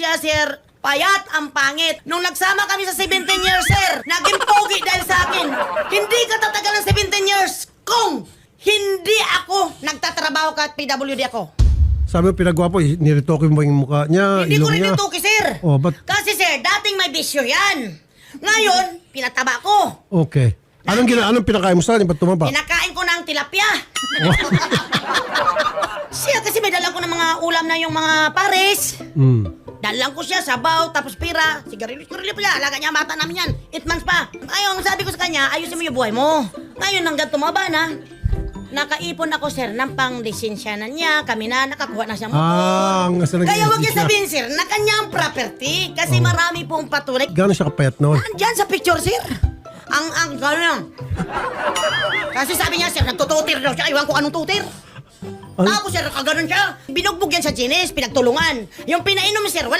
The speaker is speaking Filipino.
siya, sir, payat ang pangit. Nung nagsama kami sa 17 years, sir, naging pogi dahil sa akin. Hindi ka tatagal ng 17 years kung hindi ako nagtatrabaho kahit PWD ako. Sabi mo pinagwapo, niritoke mo yung mukha niya, Hindi ko ilong rin niya. ituki, sir. Oh, but Kasi, sir, dating may bisyo yan. Ngayon, pinataba ko. okay. Anong pinakain mo sa akin? Ba't tumaba? Pinakain ko ng tilapia. Siya kasi may dalang ko ng mga ulam na yung mga pares. Dalang ko siya, sabaw, tapos pira, sigarilyo pala. Alaga niya, mata namin yan. 8 months pa. Ayun, sabi ko sa kanya, ayusin mo yung buhay mo. Ngayon, hanggang tumaba na, nakaipon ako, sir, ng pang-lisensyanan niya. Kami na, nakakuha na siya mo. Kaya huwag niya sabihin, sir, na kanyang property. Kasi marami pong patunay. Gano'n siya kapayat noon? Andyan sa picture, sir. Ang gano'n lang. Kasi sabi niya, sir, nagtututir daw siya. Iwan ko anong tutir. Tapos, sir, kaganon siya. Binugbog yan sa Gines, pinagtulungan. Yung pinainom, sir, walang